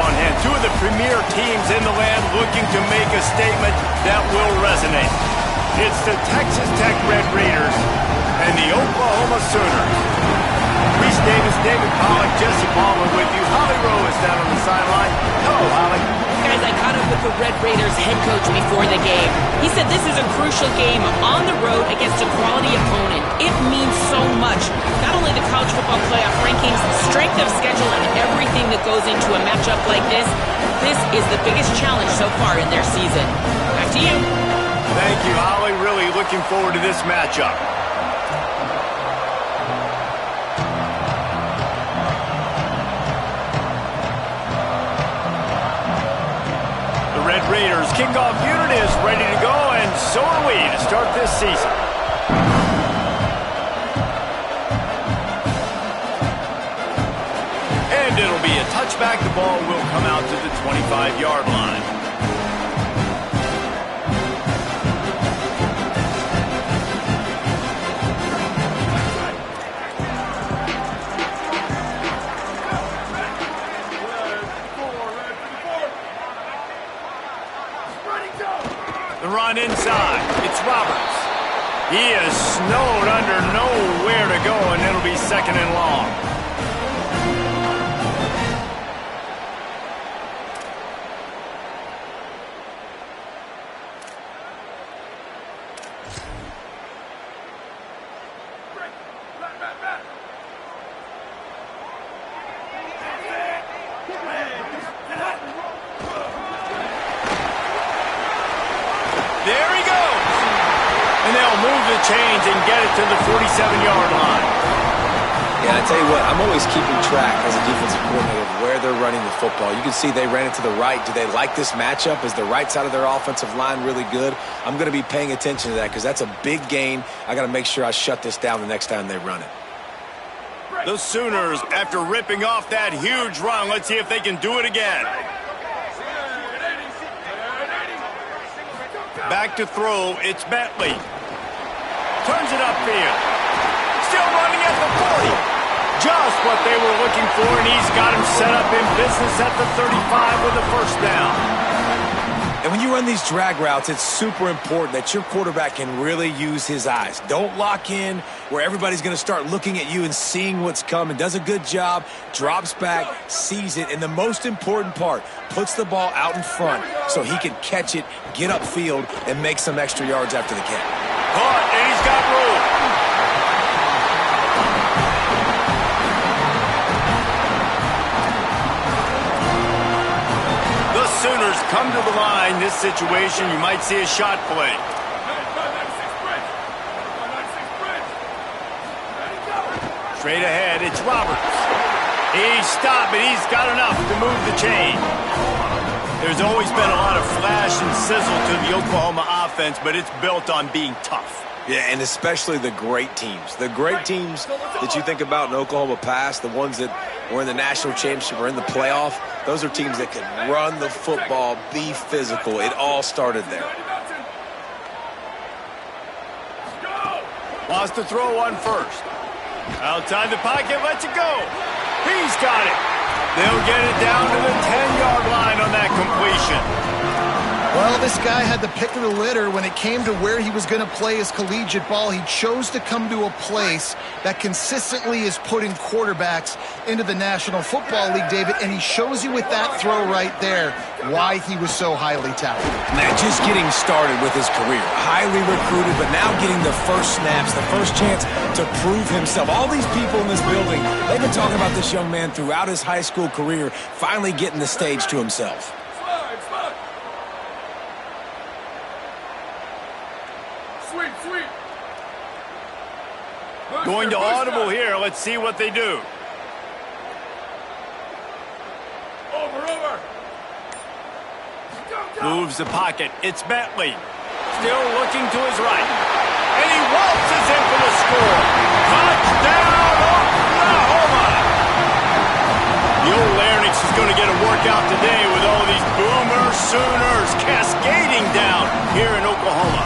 on hand. Two of the premier teams in the land looking to make a statement that will resonate. It's the Texas Tech Red Raiders and the Oklahoma Sooners. Reese Davis, David Pollack, Jesse Palmer with you. Holly Rowe is down on the sideline. Hello, Holly. Guys, I caught up with the Red Raiders head coach before the game. He said this is a crucial game on the road against a quality opponent. It means so much. Not only the college football playoff rankings, strength of schedule, and everything that goes into a matchup like this. This is the biggest challenge so far in their season. Back to you. Thank you, Holly. Really looking forward to this matchup. Red Raiders kickoff unit is ready to go, and so are we to start this season. And it'll be a touchback. The ball will come out to the 25-yard line. The run inside. It's Roberts. He is snowed under, nowhere to go, and it'll be second and long. There he goes. And they'll move the chains and get it to the 47-yard line. Yeah, I tell you what, I'm always keeping track as a defensive coordinator of where they're running the football. You can see they ran it to the right. Do they like this matchup? Is the right side of their offensive line really good? I'm going to be paying attention to that because that's a big gain. I got to make sure I shut this down the next time they run it. The Sooners, after ripping off that huge run, let's see if they can do it again. Back to throw, it's Bentley. Turns it upfield. Still running at the 40. Just what they were looking for, and he's got him set up in business at the 35 with a first down. And when you run these drag routes, it's super important that your quarterback can really use his eyes. Don't lock in where everybody's going to start looking at you and seeing what's coming. Does a good job, drops back, sees it, and the most important part, puts the ball out in front so he can catch it, get upfield, and make some extra yards after the catch. Caught, and he's got room. Sooners come to the line. This situation, you might see a shot play. Straight ahead, it's Roberts. He's stopped, but he's got enough to move the chain. There's always been a lot of flash and sizzle to the Oklahoma offense, but it's built on being tough. Yeah, and especially the great teams. The great teams that you think about in Oklahoma past, the ones that were in the national championship or in the playoff, those are teams that can run the football, be physical. It all started there. Wants to throw one first. Outside the pocket, lets it go. He's got it. They'll get it down to the 10-yard line on that completion. Well, this guy had the pick of the litter when it came to where he was going to play his collegiate ball. He chose to come to a place that consistently is putting quarterbacks into the National Football League, David, and he shows you with that throw right there why he was so highly touted. Man, just getting started with his career. Highly recruited, but now getting the first snaps, the first chance to prove himself. All these people in this building, they've been talking about this young man throughout his high school career, finally getting the stage to himself. Going to audible here. Let's see what they do. Moves the pocket. It's Bentley. Still looking to his right. And he waltzes in for the score. Touchdown, Oklahoma! The old Larynx is going to get a workout today with all these Boomer Sooners cascading down here in Oklahoma.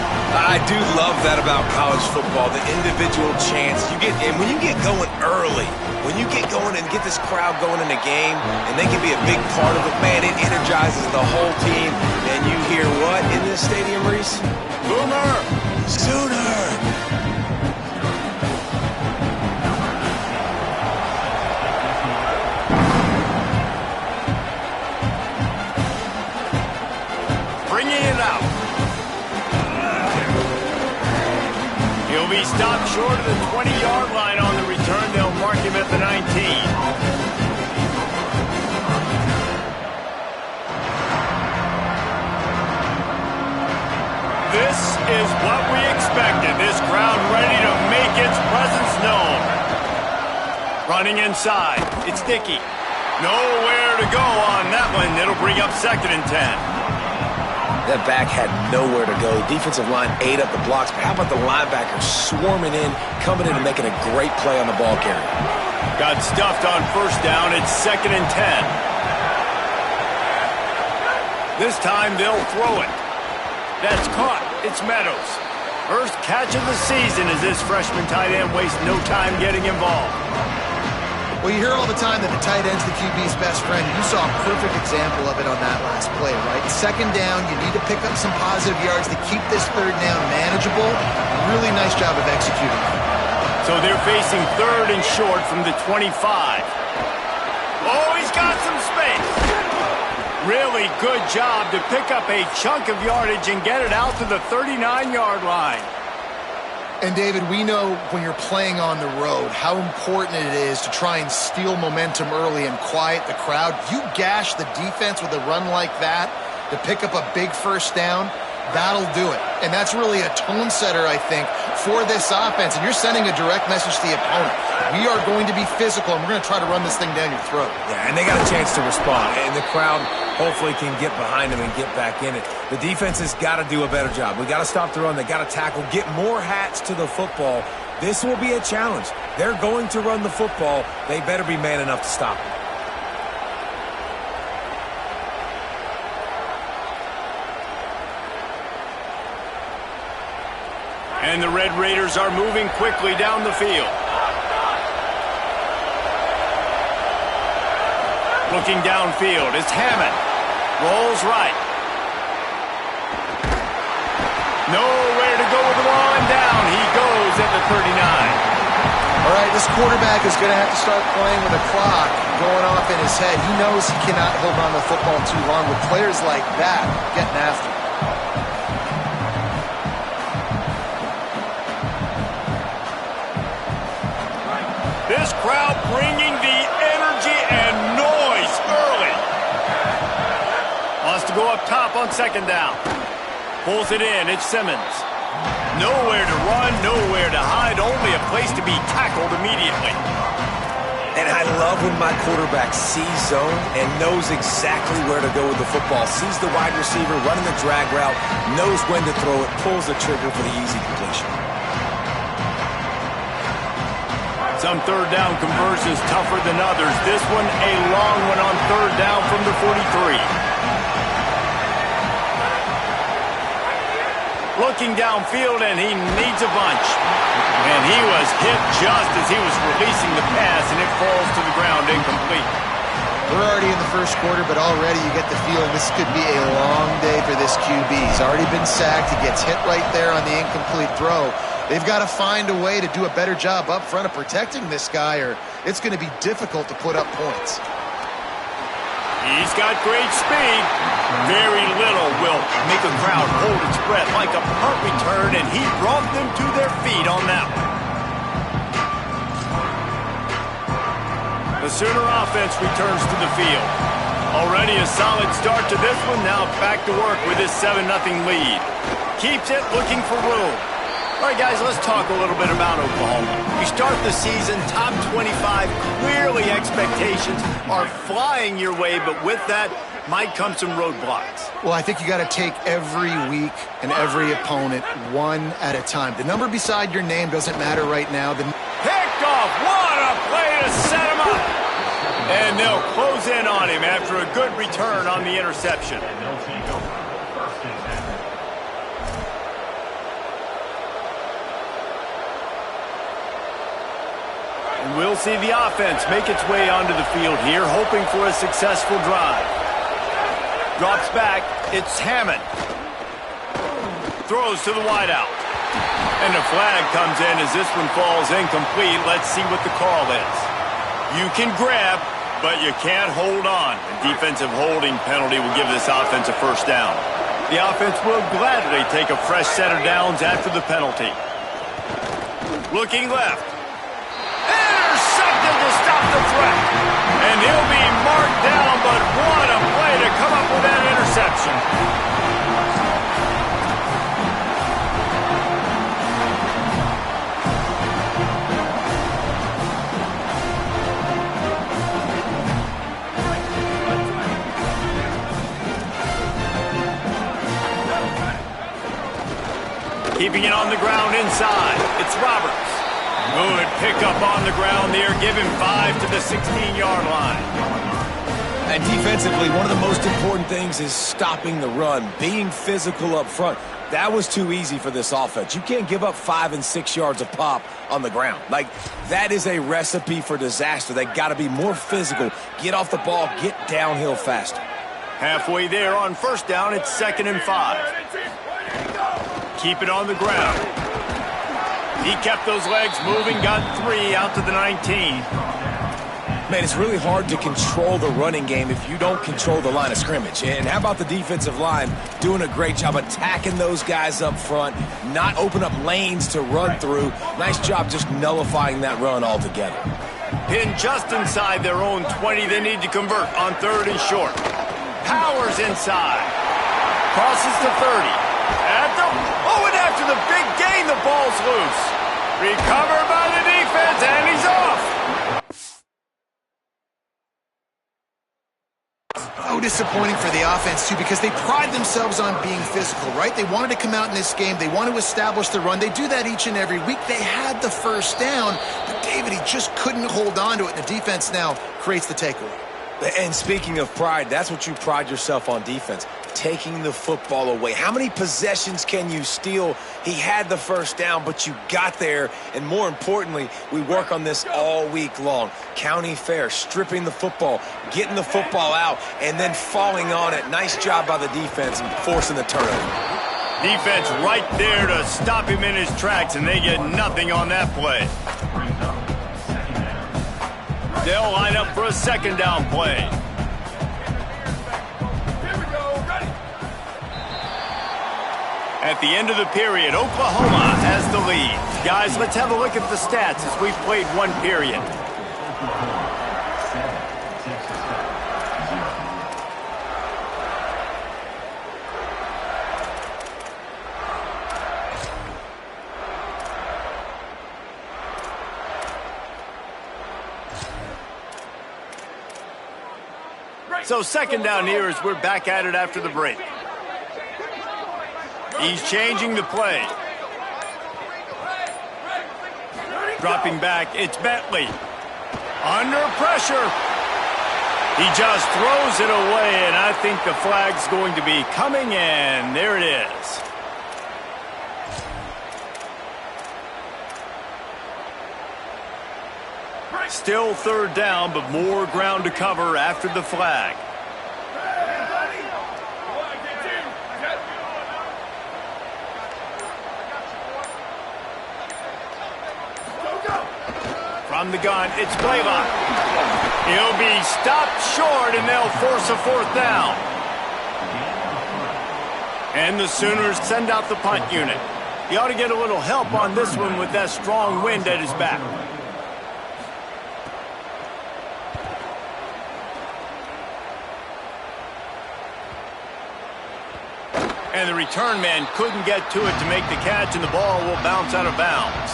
I do love that about college football, the individual chance you get. And when you get going early, when you get going and get this crowd going in a game, and they can be a big part of it, man, it energizes the whole team. And you hear what in this stadium, Reese? Boomer! Sooner! He'll be stopped short of the 20-yard line on the return. They'll mark him at the 19. This is what we expected. This crowd ready to make its presence known. Running inside. It's Dickey. Nowhere to go on that one. It'll bring up 2nd and 10. That back had nowhere to go. Defensive line ate up the blocks, but how about the linebackers swarming in, coming in and making a great play on the ball carrier? Got stuffed on 1st down. It's 2nd and 10. This time they'll throw it. That's caught. It's Meadows. First catch of the season as this freshman tight end wastes no time getting involved. Well, you hear all the time that the tight end's the QB's best friend. You saw a perfect example of it on that last play, right? 2nd down, you need to pick up some positive yards to keep this 3rd down manageable. Really nice job of executing. So they're facing 3rd and short from the 25. Oh, he's got some space. Really good job to pick up a chunk of yardage and get it out to the 39-yard line. And, David, we know when you're playing on the road how important it is to try and steal momentum early and quiet the crowd. You gash the defense with a run like that to pick up a big 1st down, that'll do it. And that's really a tone setter, I think, for this offense. And you're sending a direct message to the opponent. We are going to be physical, and we're going to try to run this thing down your throat. Yeah, and they got a chance to respond. And the crowd hopefully can get behind them and get back in it. The defense has got to do a better job. We got to stop the run. They got to tackle, get more hats to the football. This will be a challenge. They're going to run the football. They better be man enough to stop it. And the Red Raiders are moving quickly down the field. Looking downfield, it's Hammond. Rolls right. Nowhere to go with the ball, and down he goes at the 39. All right, this quarterback is going to have to start playing with a clock going off in his head. He knows he cannot hold on to the football too long with players like that getting after him. This crowd bringing the energy and noise early. Wants to go up top on 2nd down. Pulls it in. It's Simmons. Nowhere to run, nowhere to hide, only a place to be tackled immediately. And I love when my quarterback sees zone and knows exactly where to go with the football. Sees the wide receiver running the drag route, knows when to throw it, pulls the trigger for the easy completion. Some 3rd down conversions tougher than others. This one a long one on 3rd down from the 43. Looking downfield, and he needs a bunch. And he was hit just as he was releasing the pass, and it falls to the ground incomplete. We're already in the 1st quarter, but already you get the feeling this could be a long day for this QB. He's already been sacked. He gets hit right there on the incomplete throw. They've got to find a way to do a better job up front of protecting this guy, or it's going to be difficult to put up points. He's got great speed. Very little will make a crowd hold its breath like a punt return, and he brought them to their feet on that one. The Sooner offense returns to the field. Already a solid start to this one. Now back to work with his 7-0 lead. Keeps it, looking for room. All right, guys, let's talk a little bit about Oklahoma. You start the season top 25. Clearly expectations are flying your way, but with that might come some roadblocks. Well, I think you got to take every week and every opponent one at a time. The number beside your name doesn't matter right now. Picked off. What a play to set him up. And they'll close in on him after a good return on the interception. We'll see the offense make its way onto the field here, hoping for a successful drive. Drops back. It's Hammond. Throws to the wideout. And the flag comes in as this one falls incomplete. Let's see what the call is. You can grab, but you can't hold on. A defensive holding penalty will give this offense a first down. The offense will gladly take a fresh set of downs after the penalty. Looking left. Intercepted to stop the threat. And he'll be marked down, but what a play to come up with that interception. Keeping it on the ground inside. It's Roberts. Good pickup on the ground there. Give him 5 to the 16-yard line. And defensively, one of the most important things is stopping the run, being physical up front. That was too easy for this offense. You can't give up 5 and 6 yards a pop on the ground. Like, that is a recipe for disaster. They got to be more physical, get off the ball, get downhill faster. Halfway there on first down, it's 2nd and 5. Keep it on the ground. He kept those legs moving, got 3 out to the 19. Man, it's really hard to control the running game if you don't control the line of scrimmage. And how about the defensive line doing a great job attacking those guys up front, not open up lanes to run through. Nice job just nullifying that run altogether. Pinned just inside their own 20. They need to convert on 3rd and short. Powers inside. Crosses to 30. And after the big gain, the ball's loose. Recovered by the defense, and he's off. So disappointing for the offense, too, because they pride themselves on being physical, right? They wanted to come out in this game. They want to establish the run. They do that each and every week. They had the first down, but David, he just couldn't hold on to it, and the defense now creates the takeaway. And speaking of pride, that's what you pride yourself on defense, taking the football away. How many possessions can you steal? He had the first down, but you got there. And more importantly, we work on this all week long. County fair, stripping the football, getting the football out, and then falling on it. Nice job by the defense, forcing the turnover. Defense right there to stop him in his tracks, and they get nothing on that play. They'll line up for a 2nd down play. At the end of the period, Oklahoma has the lead. Guys, let's have a look at the stats as we've played one period. So 2nd down here as we're back at it after the break. He's changing the play. Dropping back, it's Bentley. Under pressure. He just throws it away, and I think the flag's going to be coming in. There it is. Still 3rd down, but more ground to cover after the flag. From the gun, it's Blaylock. He'll be stopped short, and they'll force a 4th down. And the Sooners send out the punt unit. He ought to get a little help on this one with that strong wind at his back. And the return man couldn't get to it to make the catch, and the ball will bounce out of bounds.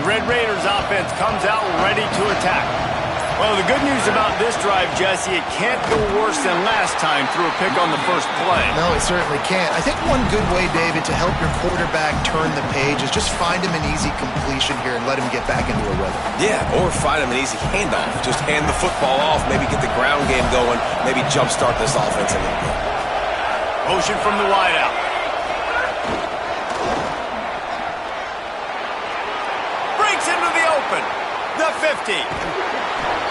The Red Raiders offense comes out ready to attack. Well, the good news about this drive, Jesse, it can't go worse than last time through a pick on the first play. No, it certainly can't. I think one good way, David, to help your quarterback turn the page is just find him an easy completion here and let him get back into a rhythm. Yeah, or find him an easy handoff. Just hand the football off, maybe get the ground game going, maybe jumpstart this offense a little bit. Motion from the wideout. Breaks into the open. The 50.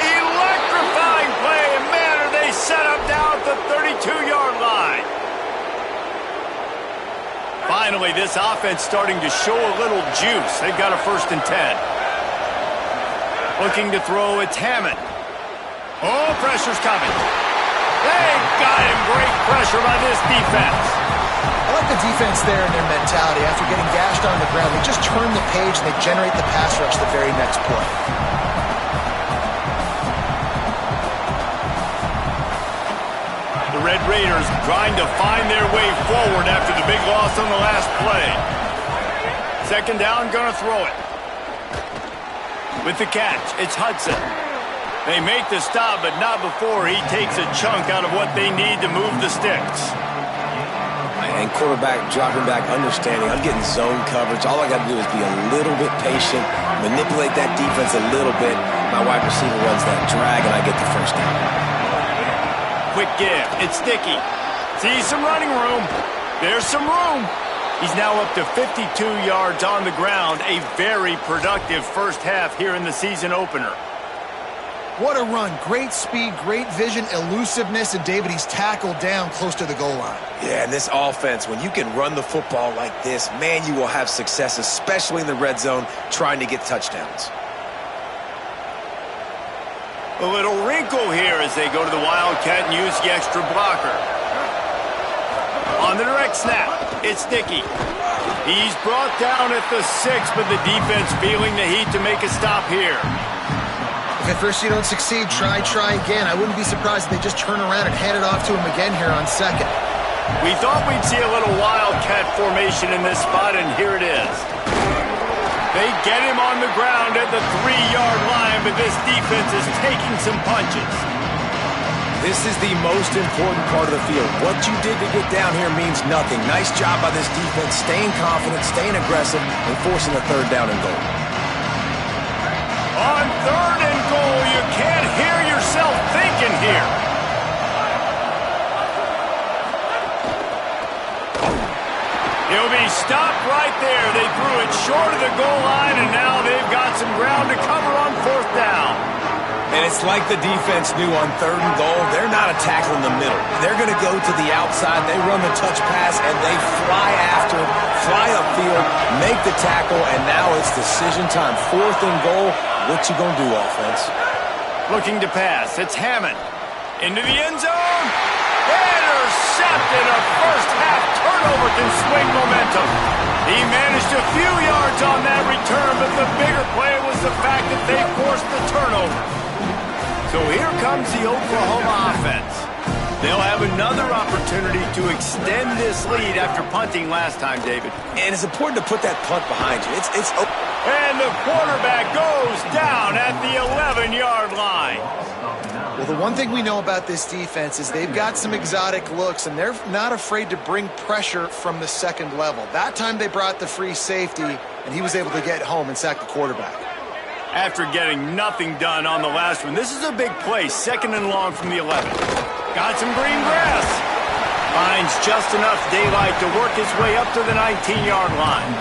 Electrifying play, and man, are they set up down at the 32-yard line. Finally, this offense starting to show a little juice. They've got a 1st and 10. Looking to throw, it's Hammond. Oh, pressure's coming. They got him. Great pressure by this defense. I like the defense there and their mentality. After getting gashed on the ground, they just turn the page and they generate the pass rush the very next play. The Red Raiders trying to find their way forward after the big loss on the last play. 2nd down, gonna throw it. With the catch, it's Hudson. They make the stop, but not before he takes a chunk out of what they need to move the sticks. And quarterback dropping back, understanding I'm getting zone coverage. All I got to do is be a little bit patient, manipulate that defense a little bit. My wide receiver runs that drag, and I get the 1st down. Quick give. It's Sticky. Sees some running room. There's some room. He's now up to 52 yards on the ground. A very productive first half here in the season opener. What a run. Great speed, great vision, elusiveness, and David, he's tackled down close to the goal line. Yeah, and this offense, when you can run the football like this, man, you will have success, especially in the red zone, trying to get touchdowns. A little wrinkle here as they go to the Wildcat and use the extra blocker. On the direct snap, it's Sticky. He's brought down at the 6, but the defense feeling the heat to make a stop here. If at first you don't succeed, try again. I wouldn't be surprised if they just turn around and hand it off to him again here on 2nd. We thought we'd see a little Wildcat formation in this spot, and here it is. They get him on the ground at the 3-yard line, but this defense is taking some punches. This is the most important part of the field. What you did to get down here means nothing. Nice job by this defense, staying confident, staying aggressive, and forcing a 3rd down and goal. On 3rd and goal, you can't hear yourself thinking here. He'll be stopped right there. They threw it short of the goal line, and now they've got some ground to cover on 4th down. And it's like the defense knew on 3rd and goal, they're not a tackle in the middle. They're going to go to the outside, they run the touch pass, and they fly after it, fly upfield, make the tackle, and now it's decision time. 4th and goal, what you going to do, offense? Looking to pass, it's Hammond. Into the end zone. Intercepted. A first-half turnover can swing momentum. He managed a few yards on that return, but the bigger play was the fact that they forced the turnover. So here comes the Oklahoma offense. They'll have another opportunity to extend this lead after punting last time, David. And it's important to put that punt behind you. And the quarterback goes down at the 11-yard line. Well, the one thing we know about this defense is they've got some exotic looks, and they're not afraid to bring pressure from the 2nd level. That time they brought the free safety, and he was able to get home and sack the quarterback. After getting nothing done on the last one, this is a big play, 2nd and long from the 11. Got some green grass. Finds just enough daylight to work his way up to the 19-yard line.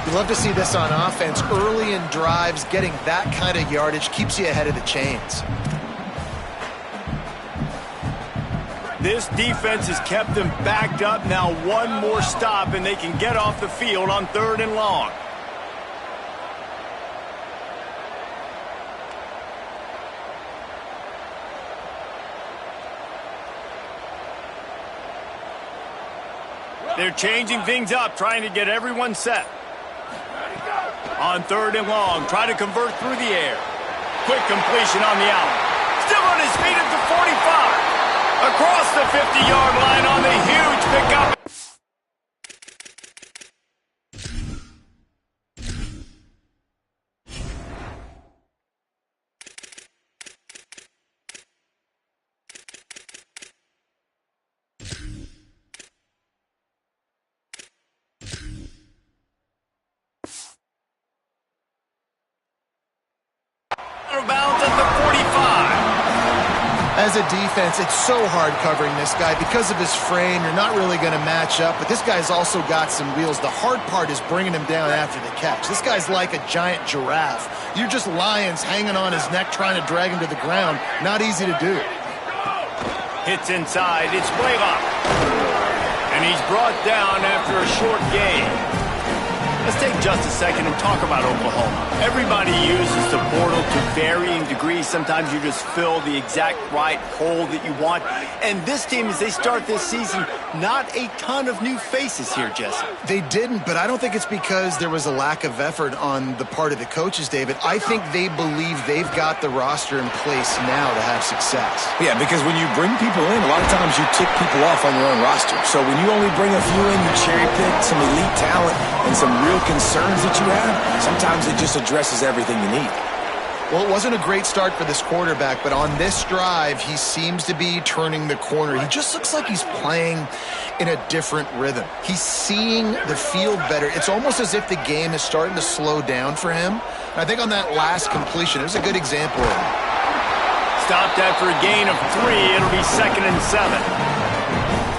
You love to see this on offense. Early in drives, getting that kind of yardage keeps you ahead of the chains. This defense has kept them backed up. Now one more stop, and they can get off the field on 3rd and long. They're changing things up, trying to get everyone set. On 3rd and long, try to convert through the air. Quick completion on the out. Still on his feet at the 45. Across the 50-yard line on the huge pickup. As a defense, it's so hard covering this guy. Because of his frame, you're not really going to match up, but this guy's also got some wheels. The hard part is bringing him down after the catch. This guy's like a giant giraffe. You're just lions hanging on his neck trying to drag him to the ground. Not easy to do. Hits inside. It's Blaylock. And he's brought down after a short gain. Let's take just a second and talk about Oklahoma. Everybody uses the portal to varying degrees. Sometimes you just fill the exact right hole that you want. And this team, as they start this season, not a ton of new faces here, Jesse. They didn't, but I don't think it's because there was a lack of effort on the part of the coaches, David. I think they believe they've got the roster in place now to have success. Yeah, because when you bring people in, a lot of times you tick people off on your own roster. So when you only bring a few in, you cherry pick some elite talent and some real concerns that you have, sometimes it just addresses everything you need. Well, it wasn't a great start for this quarterback, but on this drive, he seems to be turning the corner. He just looks like he's playing in a different rhythm. He's seeing the field better. It's almost as if the game is starting to slow down for him. And I think on that last completion, it was a good example of it. Stopped after a gain of 3. It'll be 2nd and 7.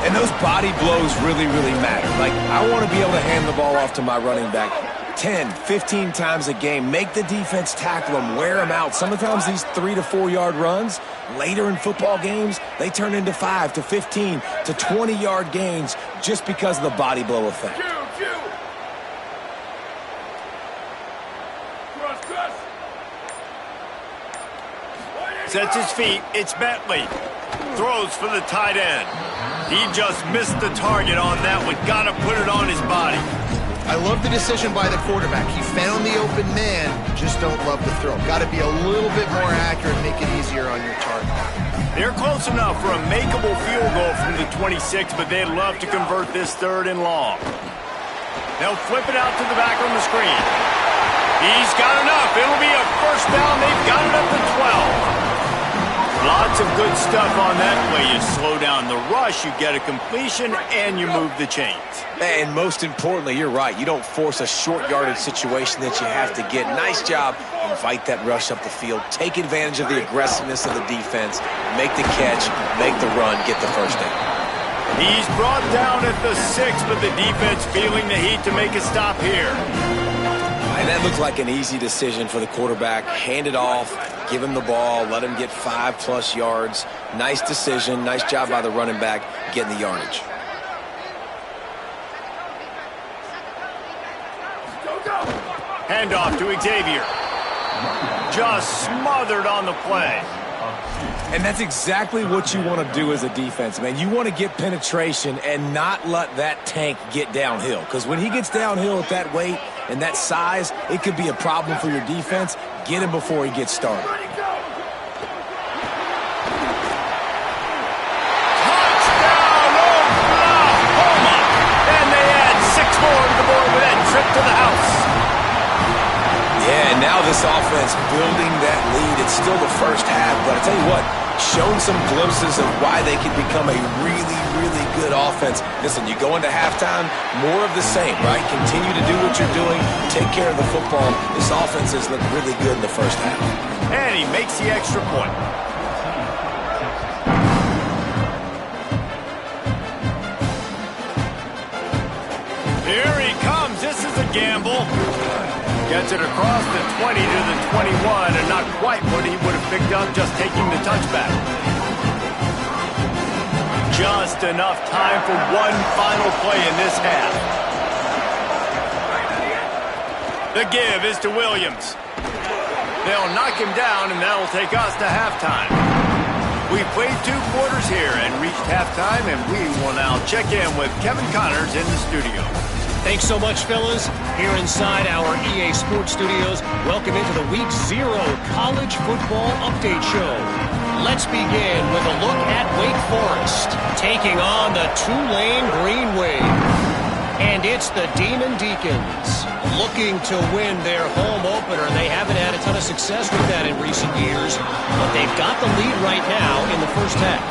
And those body blows really, really matter. Like, I want to be able to hand the ball off to my running back 10, 15 times a game. Make the defense tackle him, wear him out. Sometimes these 3 to 4 yard runs, later in football games, they turn into 5 to 15 to 20 yard gains just because of the body blow effect. Sets his feet. It's Bentley. Throws for the tight end. He just missed the target on that one. Got to put it on his body. I love the decision by the quarterback. He found the open man, just don't love the throw. Got to be a little bit more accurate, make it easier on your target. They're close enough for a makeable field goal from the 26, but they'd love to convert this 3rd and long. They'll flip it out to the back on the screen. He's got enough. It'll be a first down. They've got it up to 12. Lots of good stuff on that play. You slow down the rush, you get a completion, and you move the chains. And most importantly, you're right. You don't force a short yardage situation that you have to get. Nice job. Invite that rush up the field. Take advantage of the aggressiveness of the defense. Make the catch, make the run, get the first down. He's brought down at the 6, but the defense feeling the heat to make a stop here. And that looked like an easy decision for the quarterback. Hand it off, give him the ball, let him get 5+ yards. Nice decision. Nice job by the running back getting the yardage. Handoff to Xavier. Just smothered on the play. And that's exactly what you want to do as a defense, man. You want to get penetration and not let that tank get downhill. Because when he gets downhill at that weight and that size, it could be a problem for your defense. Get him before he gets started. Touchdown, Oklahoma! And they add 6 more to the board with that trip to the house. Yeah, and now this offense building that lead. It's still the first half, but I tell you what, shown some glimpses of why they could become a really, really good offense. Listen, you go into halftime, more of the same, right? Continue to do what you're doing, take care of the football. This offense has looked really good in the first half. And he makes the extra point. Here he comes. This is a gamble. Gets it across the 20 to the 21, and not quite what he would have picked up just taking the touchback. Just enough time for one final play in this half. The give is to Williams. They'll knock him down, and that'll take us to halftime. We've played 2 quarters here and reached halftime, and we will now check in with Kevin Connors in the studio. Thanks so much, fellas. Here inside our EA Sports Studios, welcome into the Week 0 College Football Update Show. Let's begin with a look at Wake Forest, taking on the Tulane Green Wave. And it's the Demon Deacons, looking to win their home opener. They haven't had a ton of success with that in recent years, but they've got the lead right now in the first half.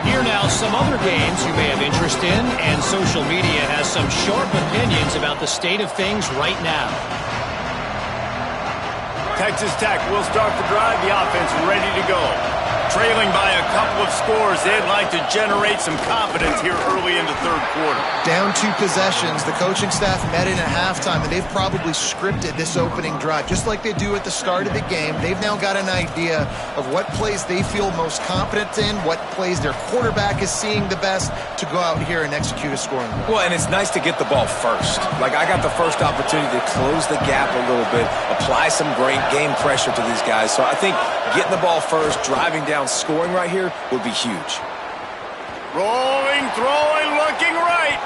Here now, some other games you may have interest in, and social media has some sharp opinions about the state of things right now. Texas Tech will start the drive. The offense ready to go. Trailing by a couple of scores, they'd like to generate some confidence here early in the third quarter. Down 2 possessions. The coaching staff met in at halftime, and they've probably scripted this opening drive. Just like they do at the start of the game, they've now got an idea of what plays they feel most confident in, what plays their quarterback is seeing the best to go out here and execute a scoring drive. Well, and it's nice to get the ball first. Like, I got the first opportunity to close the gap a little bit, apply some great game pressure to these guys. So I think getting the ball first, driving down, scoring right here would be huge. Rolling, throwing, looking right.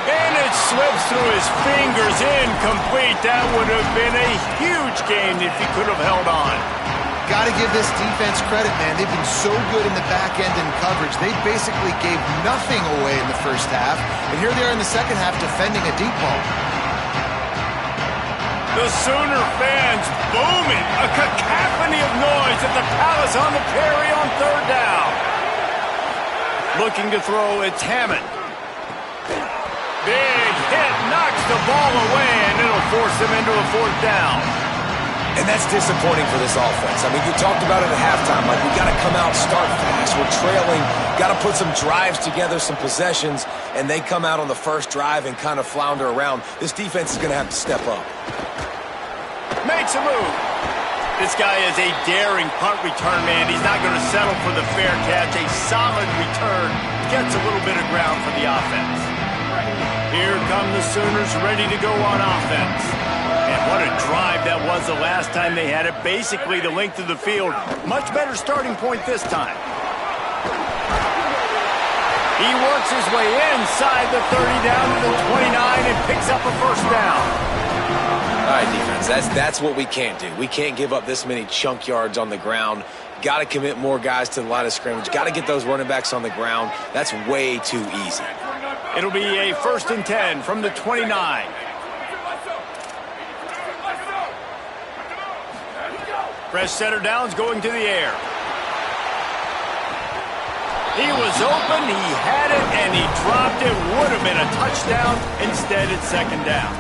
And it slips through his fingers, incomplete. That would have been a huge game if he could have held on. Got to give this defense credit, man. They've been so good in the back end in coverage. They basically gave nothing away in the first half. And here they are in the second half defending a deep ball. The Sooner fans booming. A cacophony of noise at the Palace on the Prairie on third down. Looking to throw, it's Hammond. Big hit, knocks the ball away, and it'll force him into a fourth down. And that's disappointing for this offense. I mean, you talked about it at halftime. Like, we got to come out, start fast. We're trailing. Got to put some drives together, some possessions, and they come out on the first drive and kind of flounder around. This defense is going to have to step up. Makes a move. This guy is a daring punt return man. He's not going to settle for the fair catch. A solid return. Gets a little bit of ground for the offense. Here come the Sooners ready to go on offense. And what a drive that was the last time they had it. Basically the length of the field. Much better starting point this time. He works his way inside the 30 down to the 29 and picks up a first down. All right, defense, that's what we can't do. We can't give up this many chunk yards on the ground. Got to commit more guys to the line of scrimmage. Got to get those running backs on the ground. That's way too easy. It'll be a 1st and 10 from the 29. Fresh center downs going to the air. He was open, he had it, and he dropped it. Would have been a touchdown. Instead, it's second down.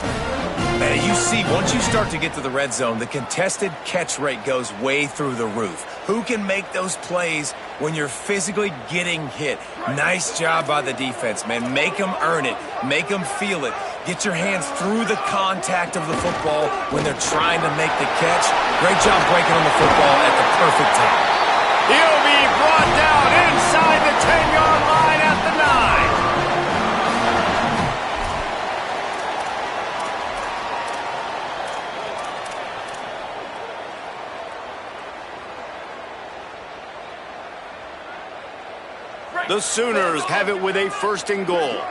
Man, you see, once you start to get to the red zone, the contested catch rate goes way through the roof. Who can make those plays when you're physically getting hit? Nice job by the defense, man. Make them earn it. Make them feel it. Get your hands through the contact of the football when they're trying to make the catch. Great job breaking on the football at the perfect time. He'll be brought down inside the 10-yard line at the 9. The Sooners have it with a 1st and goal.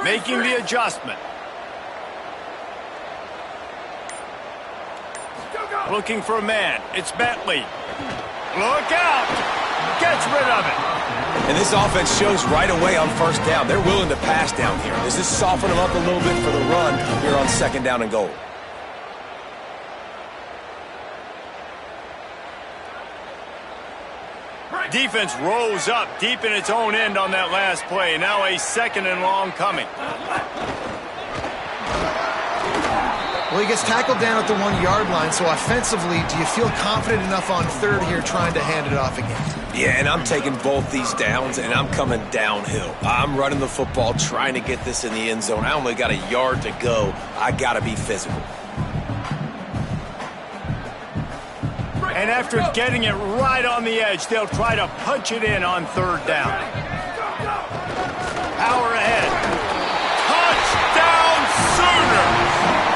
Making the adjustment. Looking for a man. It's Bentley. Look out! Gets rid of it. And this offense shows right away on first down. They're willing to pass down here. Does this soften them up a little bit for the run here on 2nd down and goal? Defense rose up deep in its own end on that last play. Now a 2nd and long coming. Well, he gets tackled down at the 1-yard line, so offensively, do you feel confident enough on 3rd here trying to hand it off again? Yeah, and I'm taking both these downs, and I'm coming downhill. I'm running the football, trying to get this in the end zone. I only got a yard to go. I got to be physical. And after getting it right on the edge, they'll try to punch it in on 3rd down. Power ahead. Touchdown Sooners!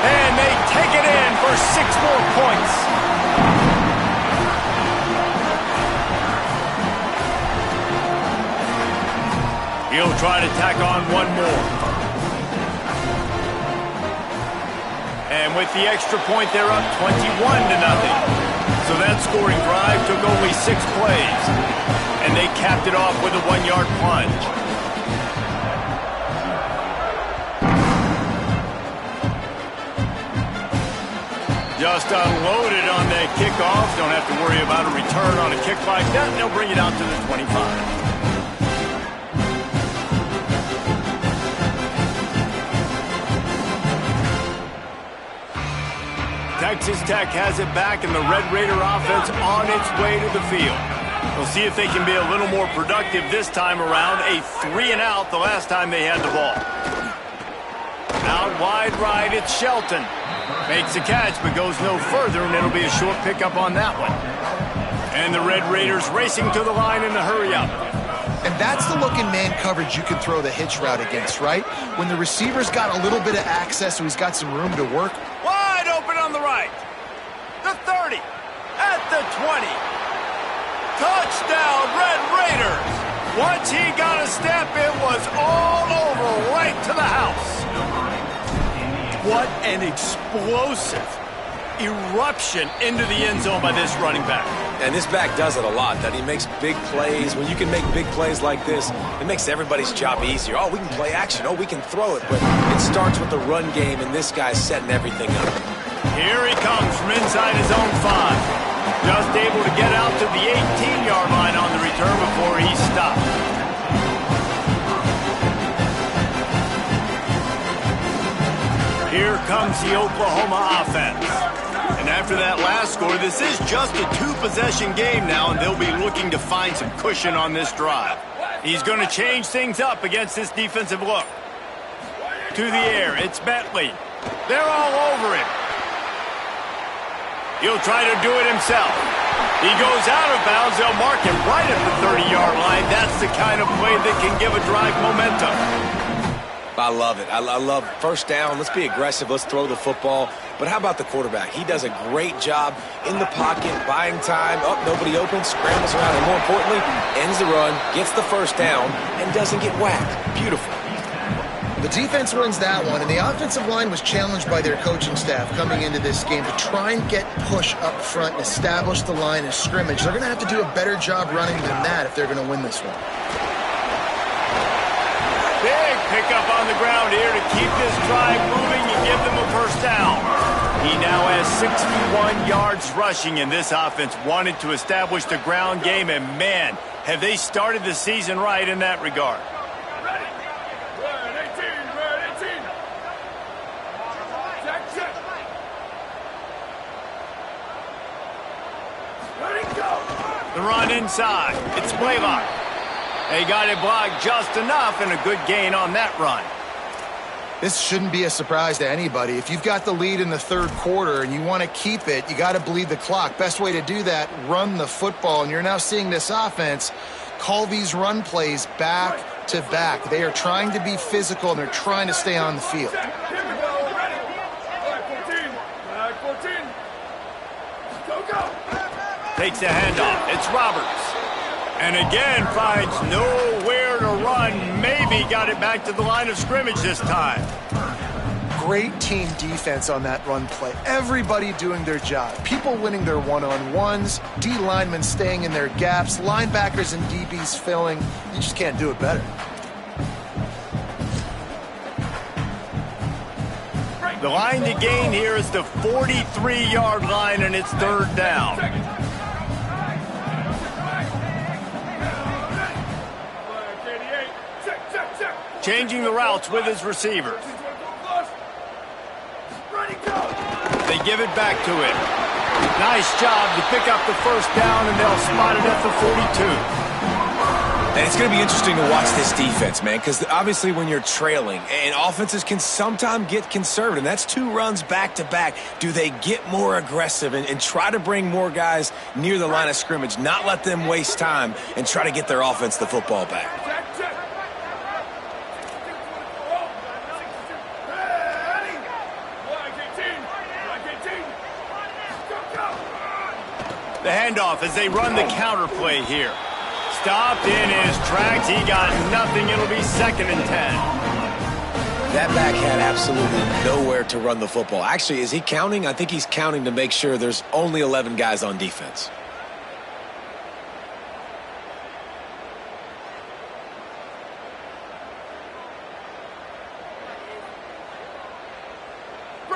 And they take it in for 6 more points. He'll try to tack on one more. And with the extra point, they're up 21-0. So that scoring drive took only 6 plays. And they capped it off with a 1-yard plunge. Just unloaded on that kickoff. Don't have to worry about a return on a kick like that. They'll bring it out to the 25. Texas Tech has it back, and the Red Raider offense on its way to the field. We'll see if they can be a little more productive this time around. A 3-and-out the last time they had the ball. Out wide right, it's Shelton. Makes a catch, but goes no further, and it'll be a short pickup on that one. And the Red Raiders racing to the line in the hurry-up. And that's the look in man coverage you can throw the hitch route against, right? When the receiver's got a little bit of access, so he's got some room to work. Wide open on the right. The 30. At the 20. Touchdown, Red Raiders. Once he got a step, it was all over, right to the house. What an explosive eruption into the end zone by this running back. And this back does it a lot, that he makes big plays. When you can make big plays like this, it makes everybody's job easier. Oh, we can play action. Oh, we can throw it. But it starts with the run game, and this guy's setting everything up. Here he comes from inside his own 5. Just able to get out to the 18-yard line on the return before he stopped. Here comes the Oklahoma offense. And after that last score, this is just a 2-possession game now, and they'll be looking to find some cushion on this drive. He's going to change things up against this defensive look. To the air, it's Bentley. They're all over him. He'll try to do it himself. He goes out of bounds. They'll mark him right at the 30-yard line. That's the kind of play that can give a drive momentum. I love it. I love first down. Let's be aggressive. Let's throw the football. But how about the quarterback? He does a great job in the pocket, buying time. Oh, nobody open, scrambles around, and more importantly, ends the run, gets the first down, and doesn't get whacked. Beautiful. The defense wins that one, and the offensive line was challenged by their coaching staff coming into this game to try and get push up front and establish the line of scrimmage. They're going to have to do a better job running than that if they're going to win this one. Big pickup on the ground here to keep this drive moving and give them a first down. He now has 61 yards rushing, and this offense wanted to establish the ground game, and man, have they started the season right in that regard. The run inside. It's Blaylock. They got it blocked just enough, and a good gain on that run. This shouldn't be a surprise to anybody. If you've got the lead in the third quarter and you want to keep it, you got to bleed the clock. Best way to do that, run the football. And you're now seeing this offense call these run plays back to back. They are trying to be physical, and they're trying to stay on the field. Takes the handoff. It's Roberts. And again finds nowhere to run. Maybe got it back to the line of scrimmage this time. Great team defense on that run play. Everybody doing their job. People winning their one-on-ones. D linemen staying in their gaps. Linebackers and DBs filling. You just can't do it better. The line to gain here is the 43-yard line, and it's third down. Changing the routes with his receivers. They give it back to him. Nice job to pick up the first down, and they'll spot it at the 42. And it's going to be interesting to watch this defense, man, because obviously when you're trailing, and offenses can sometimes get conservative, and that's 2 runs back-to-back. Do they get more aggressive and try to bring more guys near the line of scrimmage, not let them waste time, and try to get their offense the football back? The handoff as they run the counter play here. Stopped in his tracks. He got nothing. It'll be 2nd and 10. That back had absolutely nowhere to run the football. Actually, is he counting? I think he's counting to make sure there's only 11 guys on defense.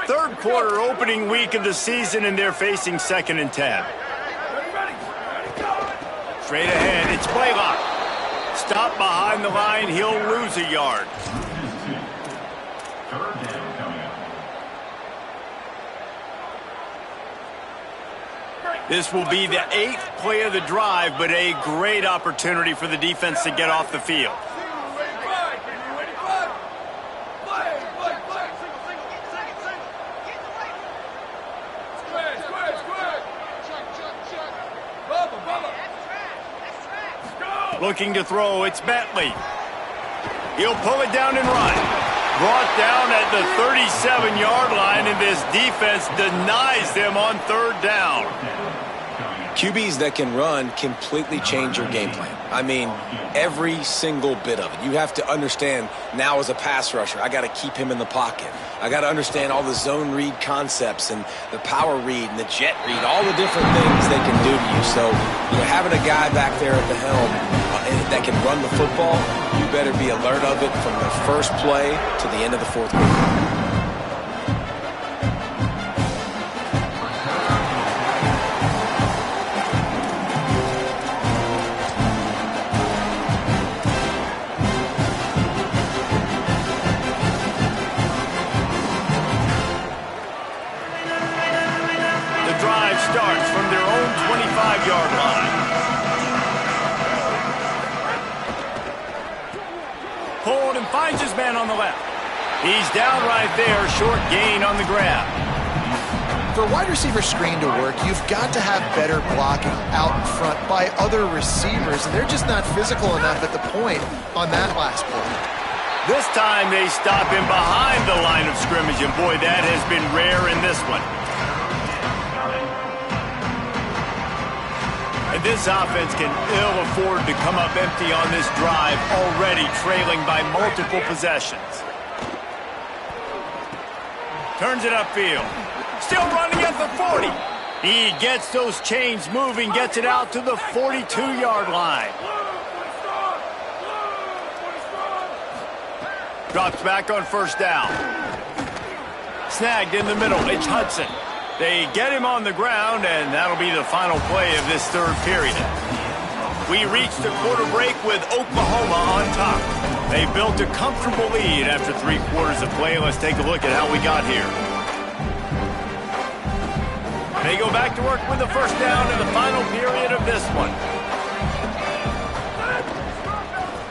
Third quarter opening week of the season, and they're facing 2nd and 10. Straight ahead, it's Blaylock. Stop behind the line, he'll lose a yard. This will be the 8th play of the drive, but a great opportunity for the defense to get off the field. Looking to throw, it's Bentley. He'll pull it down and run. Brought down at the 37-yard line, and this defense denies them on 3rd down. QBs that can run completely change your game plan. I mean, every single bit of it. You have to understand now as a pass rusher, I got to keep him in the pocket. I got to understand all the zone read concepts and the power read and the jet read, all the different things they can do to you. So, having a guy back there at the helm that can run the football, you better be alert of it from the first play to the end of the 4th quarter. Starts from their own 25-yard line. Pulled and finds his man on the left. He's down right there, short gain on the grab. For a wide receiver screen to work, you've got to have better blocking out in front by other receivers, and they're just not physical enough at the point on that last play. This time they stop him behind the line of scrimmage, and boy, that has been rare in this one. And this offense can ill afford to come up empty on this drive, already trailing by multiple possessions. Turns it upfield. Still running at the 40. He gets those chains moving, gets it out to the 42-yard line. Drops back on 1st down. Snagged in the middle. It's Hudson. They get him on the ground, and that'll be the final play of this 3rd period. We reach the quarter break with Oklahoma on top. They built a comfortable lead after 3 quarters of play. Let's take a look at how we got here. They go back to work with the 1st down in the final period of this one.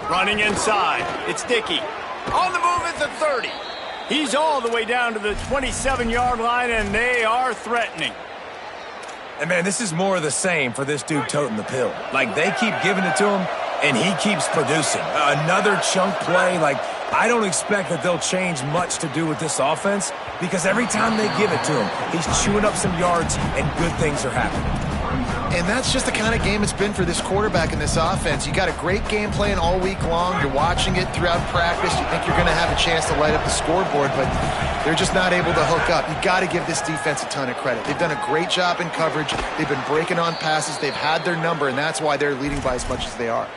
Running inside. It's Dickey. On the move at the 30. He's all the way down to the 27-yard line, and they are threatening. And, man, this is more of the same for this dude toting the pill. Like, they keep giving it to him, and he keeps producing. Another chunk play. Like, I don't expect that they'll change much to do with this offense because every time they give it to him, he's chewing up some yards, and good things are happening. And that's just the kind of game it's been for this quarterback in this offense. You got a great game plan all week long. You're watching it throughout practice. You think you're going to have a chance to light up the scoreboard, but they're just not able to hook up. You got to give this defense a ton of credit. They've done a great job in coverage. They've been breaking on passes. They've had their number, and that's why they're leading by as much as they are.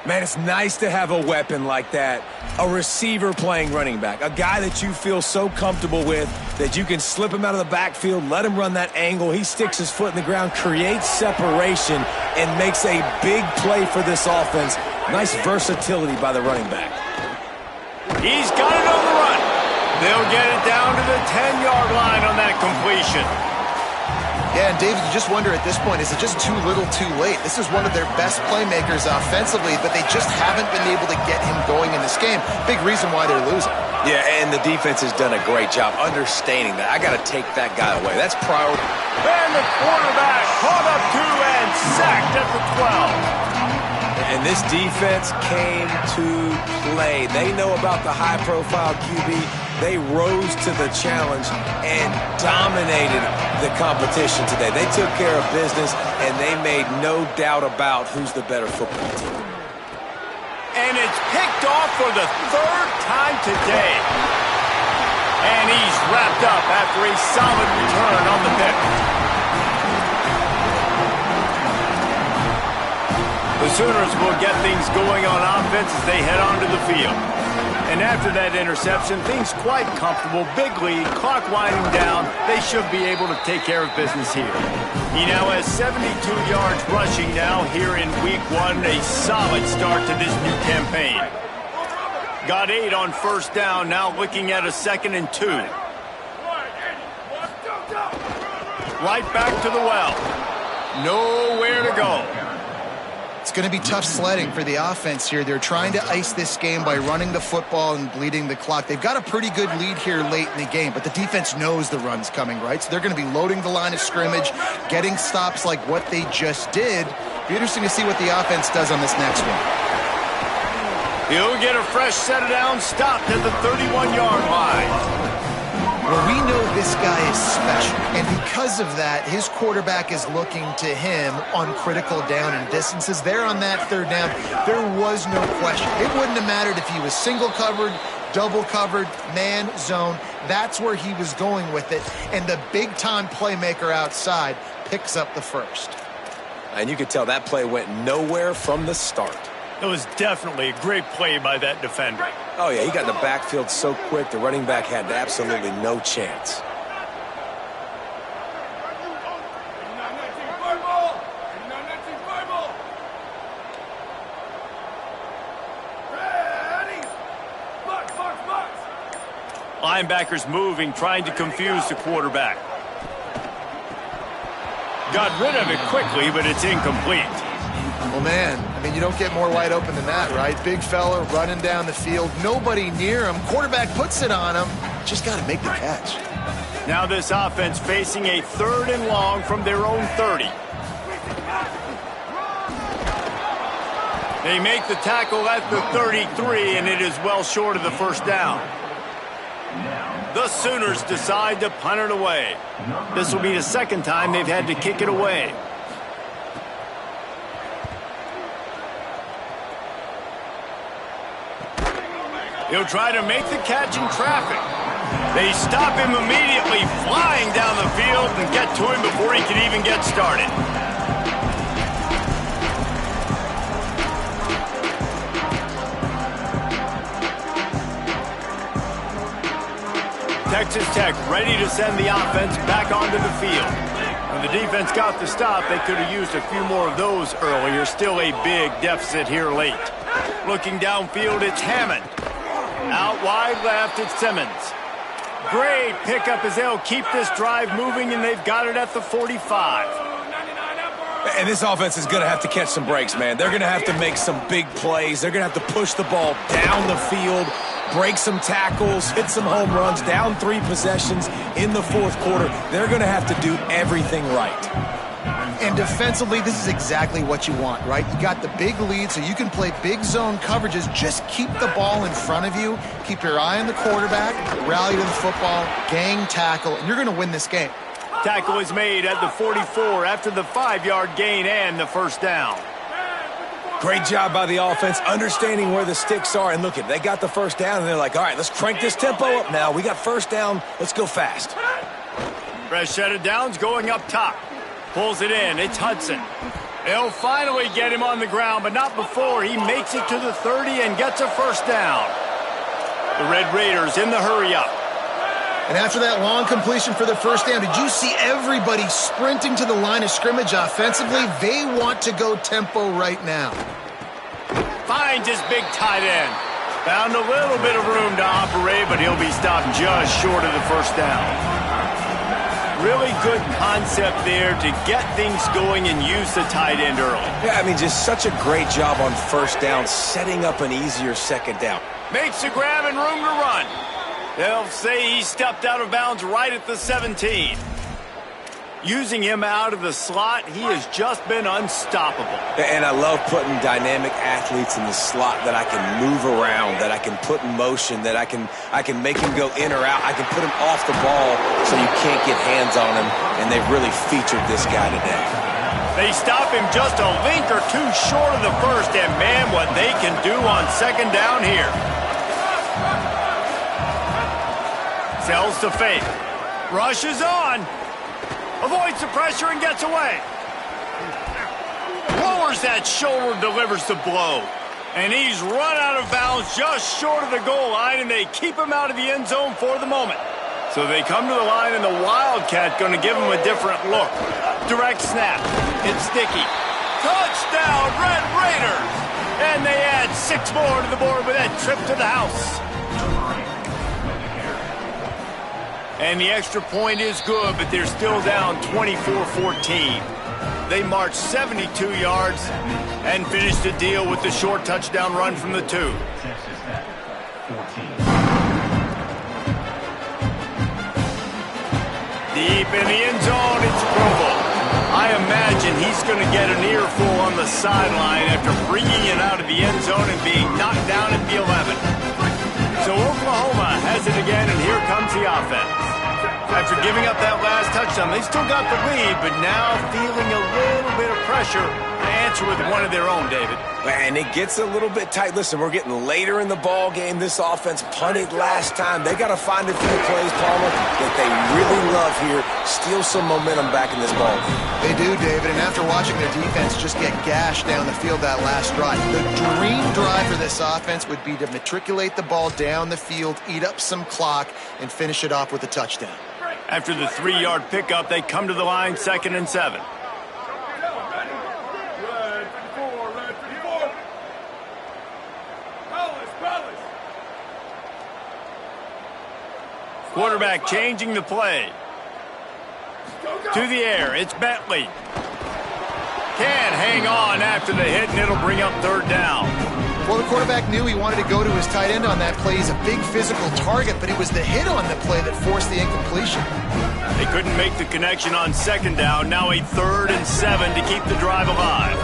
Man, it's nice to have a weapon like that, a receiver playing running back, a guy that you feel so comfortable with that you can slip him out of the backfield, let him run that angle, he sticks his foot in the ground, creates separation, and makes a big play for this offense. Nice versatility by the running back. He's got it on the run. They'll get it down to the 10-yard line on that completion. Yeah, and David, you just wonder at this point, is it just too little too late? This is one of their best playmakers offensively, but they just haven't been able to get him going in this game. Big reason why they're losing. Yeah, and the defense has done a great job understanding that. I got to take that guy away. That's priority. And the quarterback caught up to and sacked at the 12. And this defense came to play. They know about the high-profile QB. They rose to the challenge and dominated the competition today. They took care of business, and they made no doubt about who's the better football team. And it's picked off for the 3rd time today. And he's wrapped up after a solid return on the pick. The Sooners will get things going on offense as they head onto the field. And after that interception, things quite comfortable. Big lead, clock winding down. They should be able to take care of business here. He now has 72 yards rushing now here in week 1. A solid start to this new campaign. Got 8 on 1st down, now looking at a 2nd and 2. Right back to the well. Nowhere to go. It's going to be tough sledding for the offense here. They're trying to ice this game by running the football and bleeding the clock. They've got a pretty good lead here late in the game, but the defense knows the run's coming, right? So they're going to be loading the line of scrimmage, getting stops like what they just did. Be interesting to see what the offense does on this next one. He'll get a fresh set of downs stopped at the 31-yard line. Well, we know this guy is special, and because of that, his quarterback is looking to him on critical down and distances. There on that third down, there was no question. It wouldn't have mattered if he was single covered, double covered, man, zone. That's where he was going with it, and the big-time playmaker outside picks up the first. And you could tell that play went nowhere from the start. It was definitely a great play by that defender. Oh, yeah, he got in the backfield so quick, the running back had absolutely no chance. Linebackers moving, trying to confuse the quarterback. Got rid of it quickly, but it's incomplete. Well, man, I mean, you don't get more wide open than that, right? Big fella running down the field, nobody near him. Quarterback puts it on him. Just got to make the catch. Now this offense facing a 3rd and long from their own 30. They make the tackle at the 33, and it is well short of the first down. The Sooners decide to punt it away. This will be the second time they've had to kick it away. He'll try to make the catch in traffic. They stop him immediately, flying down the field and get to him before he can even get started. Texas Tech ready to send the offense back onto the field. When the defense got the stop, they could have used a few more of those earlier. Still a big deficit here late. Looking downfield, it's Hammond. Out wide left, it's Simmons. Great pickup as they'll keep this drive moving, and they've got it at the 45. And this offense is going to have to catch some breaks, man. They're going to have to make some big plays. They're going to have to push the ball down the field, break some tackles, hit some home runs, down 3 possessions in the 4th quarter. They're going to have to do everything right. And defensively, this is exactly what you want, right? You got the big lead, so you can play big zone coverages. Just keep the ball in front of you. Keep your eye on the quarterback, rally to the football, gang tackle, and you're going to win this game. Tackle is made at the 44 after the 5-yard gain and the first down. Great job by the offense, understanding where the sticks are. And look, they got the first down, and they're like, all right, let's crank this tempo up now. We got first down. Let's go fast. Fresh set of downs going up top. Pulls it in. It's Hudson. They'll finally get him on the ground, but not before he makes it to the 30 and gets a first down. The Red Raiders in the hurry-up. And after that long completion for the first down, did you see everybody sprinting to the line of scrimmage offensively? They want to go tempo right now. Finds his big tight end. Found a little bit of room to operate, but he'll be stopped just short of the first down. Really good concept there to get things going and use the tight end early. Yeah, I mean, just such a great job on first down, setting up an easier second down. Makes the grab and room to run. They'll say he stepped out of bounds right at the 17. Using him out of the slot, he has just been unstoppable. And I love putting dynamic athletes in the slot that I can move around, that I can put in motion, that I can make him go in or out. I can put him off the ball so you can't get hands on him, and they've really featured this guy today. They stop him just a link or two short of the first, and man, what they can do on second down here. Sells to fake. Rushes on. Avoids the pressure and gets away. Lowers that shoulder, delivers the blow. And he's run out of bounds just short of the goal line, and they keep him out of the end zone for the moment. So they come to the line, and the Wildcat going to give him a different look. Direct snap. It's sticky. Touchdown, Red Raiders! And they add 6 more to the board with that trip to the house. And the extra point is good, but they're still down 24-14. they marched 72 yards and finished the deal with the short touchdown run from the 2. Deep in the end zone, it's Grove. I imagine he's going to get an earful on the sideline after bringing it out of the end zone and being knocked down at the 11. So Oklahoma has it again, and here comes the offense. After giving up that last touchdown, they still got the lead, but now feeling a little bit of pressure to answer with one of their own, David. And it gets a little bit tight. Listen, we're getting later in the ball game. This offense punted last time. They got to find a few plays, Palmer, that they really love here. Steal some momentum back in this ball game. They do, David, and after watching their defense just get gashed down the field that last drive, the dream drive for this offense would be to matriculate the ball down the field, eat up some clock, and finish it off with a touchdown. After the 3-yard pickup, they come to the line, 2nd and 7. Quarterback changing the play. To the air, it's Bentley. Can't hang on after the hit, and it'll bring up 3rd down. Well, the quarterback knew he wanted to go to his tight end on that play. He's a big physical target, but it was the hit on the play that forced the incompletion. They couldn't make the connection on 2nd down. Now a 3rd and 7 to keep the drive alive.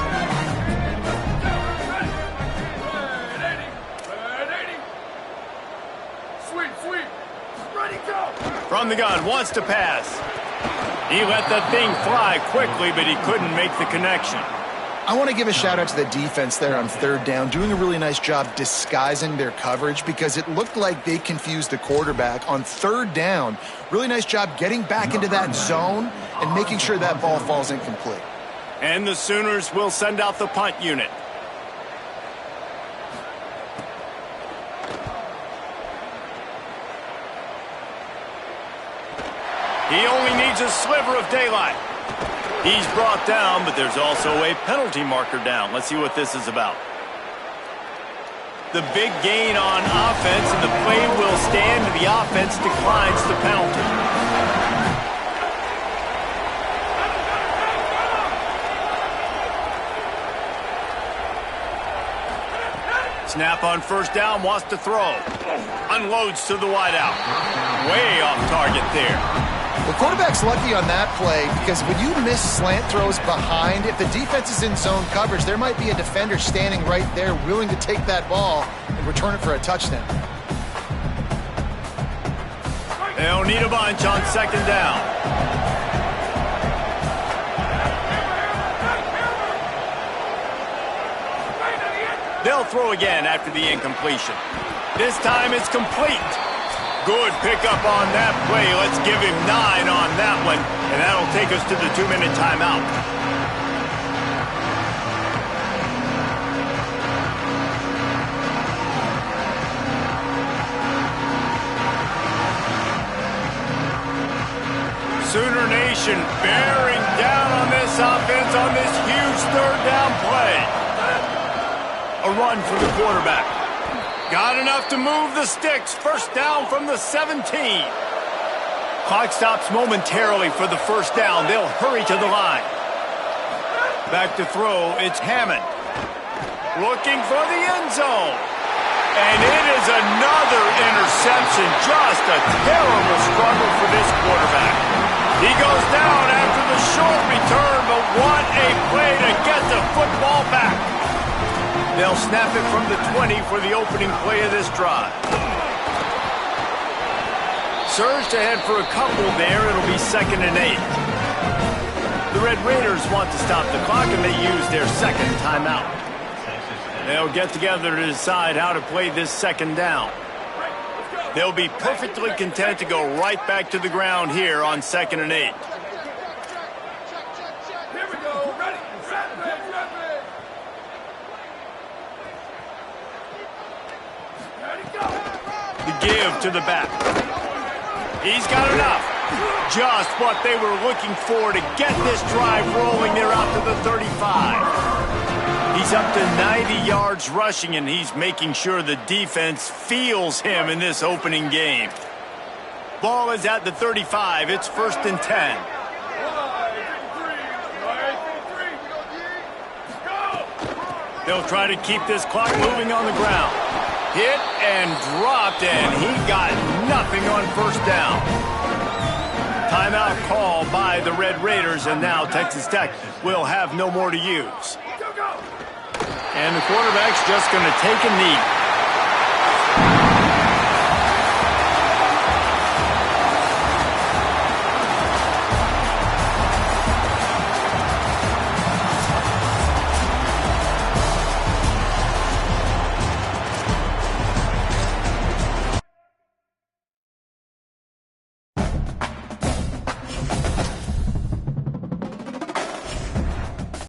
From the gun, wants to pass. He let that thing fly quickly, but he couldn't make the connection. I want to give a shout-out to the defense there on 3rd down, doing a really nice job disguising their coverage because it looked like they confused the quarterback on 3rd down. Really nice job getting back into that zone and making sure that ball falls incomplete. And the Sooners will send out the punt unit. He only needs a sliver of daylight. He's brought down, but there's also a penalty marker down. Let's see what this is about. The big gain on offense, and the play will stand, and the offense declines the penalty. Snap on 1st down, wants to throw. Unloads to the wideout. Way off target there. The quarterback's lucky on that play because when you miss slant throws behind, if the defense is in zone coverage, there might be a defender standing right there willing to take that ball and return it for a touchdown. They'll need a bunch on 2nd down. They'll throw again after the incompletion. This time it's complete. Good pickup on that play. Let's give him 9 on that one, and that'll take us to the 2-minute timeout. Sooner Nation bearing down on this offense on this huge 3rd down play. A run for the quarterback. Got enough to move the sticks. 1st down from the 17. Clock stops momentarily for the 1st down. They'll hurry to the line. Back to throw, it's Hammond. Looking for the end zone. And it is another interception. Just a terrible struggle for this quarterback. He goes down after the short return, but what a play to get the football back. They'll snap it from the 20 for the opening play of this drive. Surged ahead for a couple there. It'll be 2nd and 8. The Red Raiders want to stop the clock, and they use their 2nd timeout. They'll get together to decide how to play this 2nd down. They'll be perfectly content to go right back to the ground here on 2nd and 8. Give to the back. He's got enough. Just what they were looking for to get this drive rolling. They're out to the 35. He's up to 90 yards rushing, and he's making sure the defense feels him in this opening game. Ball is at the 35. It's 1st and 10. They'll try to keep this clock moving on the ground. Hit and dropped, and he got nothing on first down. Timeout call by the Red Raiders, and now Texas Tech will have no more to use. And the quarterback's just going to take a knee.